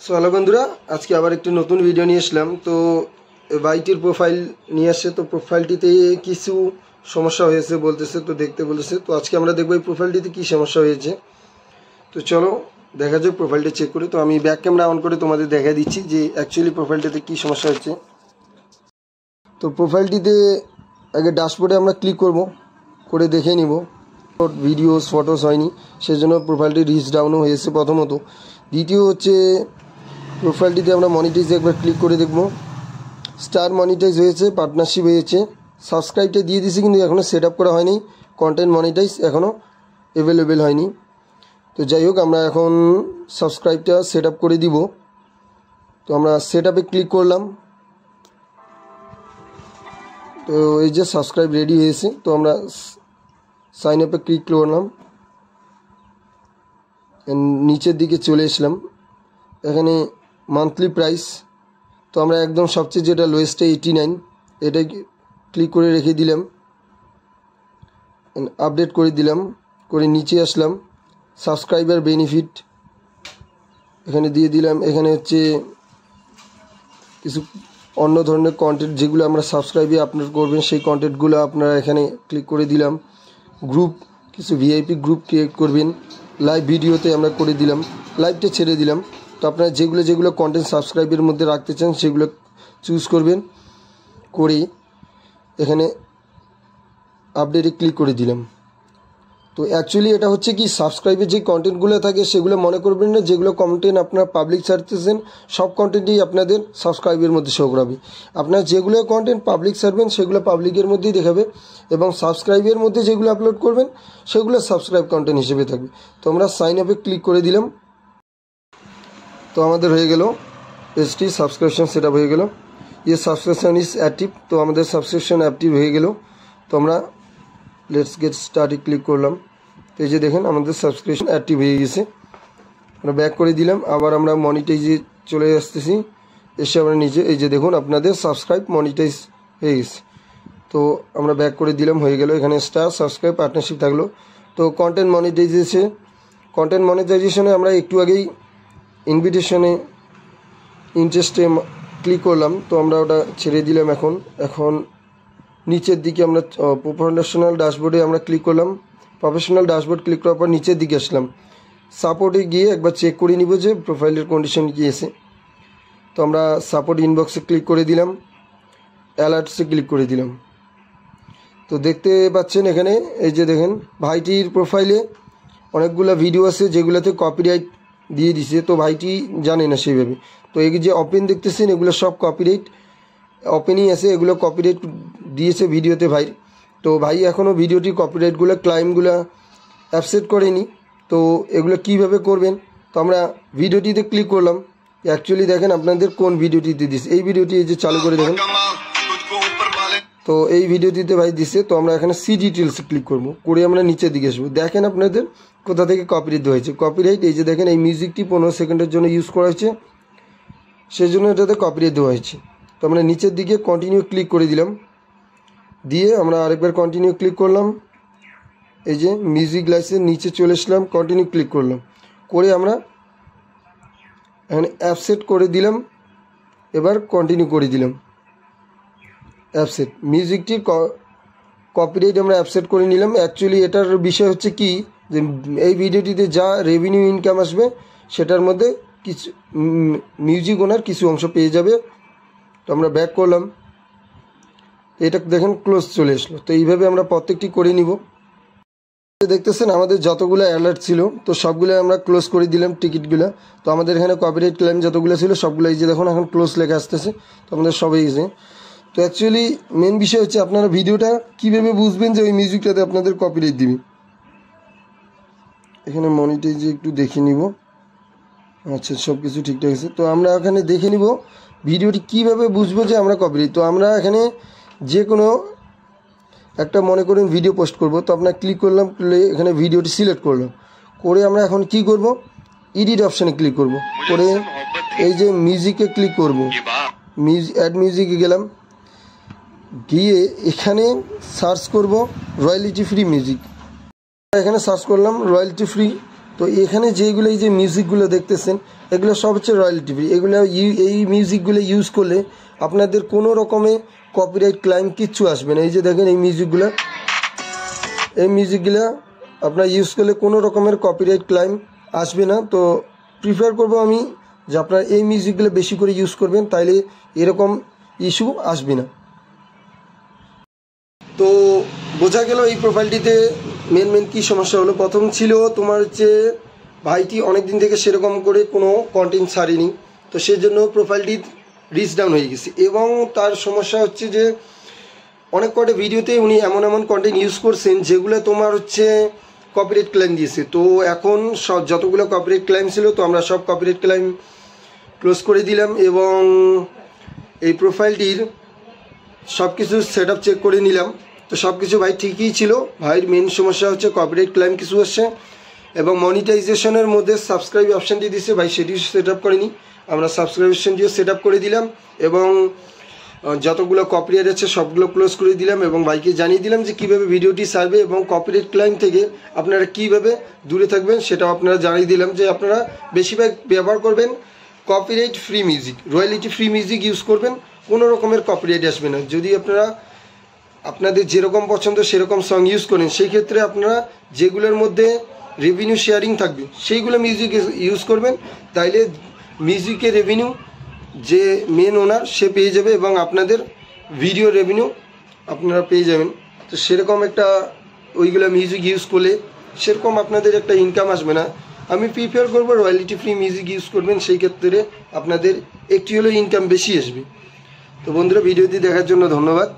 So hello বন্ধুরা, আজকে আবার একটি নতুন ভিডিও নিয়ে আসলাম। তো বাইটির প্রোফাইল নিয়ে আসছে। তো প্রোফাইলটিতে কিছু সমস্যা হয়েছে বলতেছে, তো দেখতে বলেছে। তো আজকে আমরা দেখবো এই প্রোফাইলটিতে কী সমস্যা হয়েছে। তো চলো দেখা যাক প্রোফাইলটা চেক করে। তো আমি ব্যাক ক্যামেরা অন করে তোমাদের দেখা দিচ্ছি যে অ্যাকচুয়ালি প্রোফাইলটিতে কী সমস্যা হচ্ছে। তো প্রোফাইলটিতে আগে ড্যাশবোর্ডে আমরা ক্লিক করব, করে দেখে নিব ভিডিওস ফটোস হয়নি, সেজন্য প্রোফাইলটি রিচ ডাউনও হয়েছে প্রথমত। দ্বিতীয় হচ্ছে প্রোফাইলটিতে আমরা মনিটাইজে একবার ক্লিক করে দেখব। স্টার মনিটাইজ হয়েছে, পার্টনারশিপ হয়েছে, সাবস্ক্রাইবটা দিয়ে দিয়েছি কিন্তু এখনও সেট আপ করা হয়নি। কন্টেন্ট মনিটাইজ এখনও অ্যাভেলেবেল হয়নি। তো যাই হোক, আমরা এখন সাবস্ক্রাইবটা সেট আপ করে দিব। তো আমরা সেট আপে ক্লিক করলাম। তো এই যে সাবস্ক্রাইব রেডি হয়েছে। তো আমরা সাইন আপে ক্লিক করলাম, নিচের দিকে চলে আসলাম। এখানে মান্থলি প্রাইস, তো আমরা একদম সবচেয়ে যেটা লোয়েস্টে 89, এটা ক্লিক করে রেখে দিলাম, আপডেট করে দিলাম, করে নিচে আসলাম। সাবস্ক্রাইবার বেনিফিট এখানে দিয়ে দিলাম। এখানে হচ্ছে কিছু অন্য ধরনের কন্টেন্ট যেগুলো আমরা সাবস্ক্রাইবে আপলোড করবেন সেই কন্টেন্টগুলো আপনারা এখানে ক্লিক করে দিলাম। গ্রুপ, কিছু ভিআইপি গ্রুপ ক্রিয়েট করবেন। লাইভ ভিডিওতে আমরা করে দিলাম, লাইভটা ছেড়ে দিলাম। তো আপনারা যেগুলো কন্টেন্ট সাবস্ক্রাইবের মধ্যে রাখতে চান সেগুলো চুজ করবেন, করে এখানে আপডেটে ক্লিক করে দিলাম। তো অ্যাকচুয়ালি এটা হচ্ছে কি, সাবস্ক্রাইবের যে কন্টেন্টগুলো থাকে সেগুলো মনে করবেন না যেগুলো কন্টেন্ট আপনার পাবলিক ছাড়তেছেন সব কন্টেন্টই আপনাদের সাবস্ক্রাইবের মধ্যে শো করাবে। আপনার যেগুলো কন্টেন্ট পাবলিক ছাড়বেন সেগুলো পাবলিকের মধ্যেই দেখাবে, এবং সাবস্ক্রাইবের মধ্যে যেগুলো আপলোড করবেন সেগুলো সাবস্ক্রাইব কন্টেন্ট হিসেবে থাকবে। তো আমরা সাইন আপে ক্লিক করে দিলাম। তো আমাদের হয়ে গেল এসটি সাবস্ক্রিপশন সেট আপ হয়ে গেল। ইয়ে সাবস্ক্রিপশন ইজ অ্যাক্টিভ। তো আমাদের সাবস্ক্রিপশন অ্যাক্টিভ হয়ে গেল। তো আমরা লেটস গেট স্টার্টে ক্লিক করলাম। তো এই যে দেখেন আমাদের সাবস্ক্রিপশন অ্যাক্টিভ হয়ে গেছে। আমরা ব্যাক করে দিলাম, আবার আমরা মনিটাইজে চলে আসতেছি। এসে আমরা নিচে এই যে দেখুন আপনাদের সাবস্ক্রাইব মনিটাইজ হয়ে গেছে। তো আমরা ব্যাক করে দিলাম, হয়ে গেল। এখানে স্টার সাবস্ক্রাইব পার্টনারশিপ থাকলো। তো কন্টেন্ট মনিটাইজেশনে আমরা একটু আগেই ইনভিটেশনে ইন্টারেস্টে ক্লিক করলাম। তো আমরা ওটা ছেড়ে দিলাম। এখন নিচের দিকে আমরা প্রফেশনাল ড্যাশবোর্ডে আমরা ক্লিক করলাম। প্রফেশনাল ড্যাশবোর্ড ক্লিক করার পর নিচের দিকে আসলাম। সাপোর্টে গিয়ে একবার চেক করে নিব যে প্রোফাইলের কন্ডিশন কী এসে। তো আমরা সাপোর্ট ইনবক্সে ক্লিক করে দিলাম, অ্যালার্টসে ক্লিক করে দিলাম। তো দেখতে পাচ্ছেন এখানে এই যে দেখেন ভাইটির প্রোফাইলে অনেকগুলো ভিডিও আছে যেগুলোতে কপিরাইট দিয়ে দিছে। তো ভাইটি জানে না সেইভাবে। তো এই যে ওপেন দেখতেছেন এগুলো সব কপিরাইট ওপেনই আছে, এগুলো কপিরাইট দিয়েছে ভিডিওতে ভাই। তো ভাই এখনও ভিডিওটির কপিরাইটগুলো ক্লাইমগুলো অ্যাপসেট করেনি। তো এগুলো কিভাবে করবেন, তো আমরা ভিডিওটিতে ক্লিক করলাম। অ্যাকচুয়ালি দেখেন আপনাদের কোন ভিডিওটিতে দিচ্ছে। এই ভিডিওটি এই যে চালু করে দেখেন। তো এই ভিডিওটিতে ভাই দিচ্ছে। তো আমরা এখানে সি ডিটেলসে ক্লিক করব, করে আমরা নিচের দিকে আসবো। দেখেন আপনাদের কোথা থেকে কপিরাইট দেওয়া হয়েছে। কপিরাইট এই যে দেখেন এই মিউজিকটি 15 সেকেন্ডের জন্য ইউজ করা হয়েছে, সেই জন্য এটাতে কপিরাইট দেওয়া হয়েছে। তো আমরা নিচের দিকে কন্টিনিউ ক্লিক করে দিলাম, দিয়ে আমরা আরেকবার কন্টিনিউ ক্লিক করলাম। এই যে মিউজিক লাইসেন্স নিচে চলে আসলাম, কন্টিনিউ ক্লিক করলাম, করে আমরা এখানে অ্যাপসেট করে দিলাম। এবার কন্টিনিউ করে দিলাম। অ্যাপসেট মিউজিকটির কপিরাইট আমরা অ্যাপসেট করে নিলাম। অ্যাকচুয়ালি এটার বিষয় হচ্ছে কি, যে এই ভিডিওটিতে যা রেভিনিউ ইনকাম আসবে সেটার মধ্যে কিছু মিউজিক ওনার কিছু অংশ পেয়ে যাবে। তো আমরা ব্যাক করলাম, এটা দেখেন ক্লোজ চলে আসলো। তো এইভাবে আমরা প্রত্যেকটি করে নিব। দেখতেছেন আমাদের যতগুলো অ্যালার্ট ছিল তো সবগুলো আমরা ক্লোজ করে দিলাম টিকিটগুলো। তো আমাদের এখানে কপিরাইট ক্লেম যতগুলো ছিল সবগুলো এই যে দেখুন এখন ক্লোজ লেখা আসতেছে। তো আমাদের সবই গেছে। তো অ্যাকচুয়ালি মেন বিষয় হচ্ছে আপনারা ভিডিওটা কীভাবে বুঝবেন যে ওই মিউজিকটাতে আপনাদের কপিরাইট দিবে। এখানে মনিটাইজে একটু দেখে নিব। আচ্ছা, সব কিছু ঠিকঠাক আছে। তো আমরা এখানে দেখে নিব ভিডিওটি কীভাবে বুঝবো যে আমরা কপিরাইট। তো আমরা এখানে যে কোনো একটা মনে করুন ভিডিও পোস্ট করব। তো আপনার ক্লিক করলাম, এখানে ভিডিওটি সিলেক্ট করলাম, করে আমরা এখন কি করব, এডিট অপশানে ক্লিক করব, করে এই যে মিউজিকে ক্লিক করব। অ্যাড মিউজিকে গেলাম, গিয়ে এখানে সার্চ করব রয়্যালিটি ফ্রি মিউজিক। এখানে সার্চ করলাম রয়্যালিটি ফ্রি তো এখানে যেগুলো এই যে মিউজিকগুলো দেখতেছেন এগুলো সব হচ্ছে রয়্যালটি ফ্রি। এগুলো এই মিউজিকগুলো ইউজ করলে আপনাদের কোনো রকমে কপিরাইট ক্লাইম কিচ্ছু আসবে না। এই যে দেখেন এই মিউজিকগুলো আপনার ইউজ করলে কোনো রকমের কপিরাইট ক্লাইম আসবে না। তো প্রিফার করব আমি যে আপনারা এই মিউজিকগুলো বেশি করে ইউজ করবেন, তাইলে এরকম ইস্যু আসবে না। তো বোঝা গেল এই প্রোফাইলটিতে মেন কী সমস্যা হলো। প্রথম ছিল তোমার হচ্ছে ভাইটি অনেক দিন থেকে সেরকম করে কোনো কন্টেন্ট ছাড়েনি, তো সেজন্য প্রোফাইলটি রিচ ডাউন হয়ে গেছে। এবং তার সমস্যা হচ্ছে যে অনেক কটা ভিডিওতে উনি এমন কন্টেন্ট ইউজ করছেন যেগুলো তোমার হচ্ছে কপিরাইট ক্লেম দিয়েছে। তো এখন সব যতগুলো কপিরাইট ক্লেম ছিল তো আমরা সব কপিরাইট ক্লেম ক্লোজ করে দিলাম এবং এই প্রোফাইলটির সব কিছু সেট আপ চেক করে নিলাম। তো সব কিছু ভাই ঠিকই ছিল। ভাইয়ের মেন সমস্যা হচ্ছে কপিরাইট ক্লেম কিছু আসছে এবং মনিটাইজেশনের মধ্যে সাবস্ক্রাইব অপশানটি দিচ্ছে, ভাই সেটি সেট আপ করেনি। আমরা সাবস্ক্রিপশনটিও সেট আপ করে দিলাম এবং যতগুলো কপিরাইট আছে সবগুলো ক্লোজ করে দিলাম এবং ভাইকে জানিয়ে দিলাম যে কীভাবে ভিডিওটি ছাড়বে এবং কপিরাইট ক্লেম থেকে আপনারা কীভাবে দূরে থাকবেন সেটাও আপনারা জানিয়ে দিলাম যে আপনারা বেশিরভাগ ব্যবহার করবেন copyright free music, royalty free music use করবেন, কোনো রকমের কপিরাইট আসবে না। যদি আপনারা আপনাদের যেরকম পছন্দ সেরকম সং ইউজ করেন, সেই ক্ষেত্রে আপনারা যেগুলোর মধ্যে রেভিনিউ শেয়ারিং থাকবে সেইগুলো মিউজিক ইউজ করবেন, তাইলে মিউজিকের রেভিনিউ যে মেন ওনার সে পেয়ে যাবে এবং আপনাদের ভিডিও রেভিনিউ আপনারা পেয়ে যাবেন। তো সেরকম একটা ওইগুলো মিউজিক ইউজ করলে সেরকম আপনাদের একটা ইনকাম আসবে না। আমি প্রিফার করবো রয়্যালিটি ফ্রি মিউজিক ইউজ করবেন, সেই ক্ষেত্রে আপনাদের একটি হলেও ইনকাম বেশি আসবে। তো বন্ধুরা, ভিডিওটি দেখার জন্য ধন্যবাদ।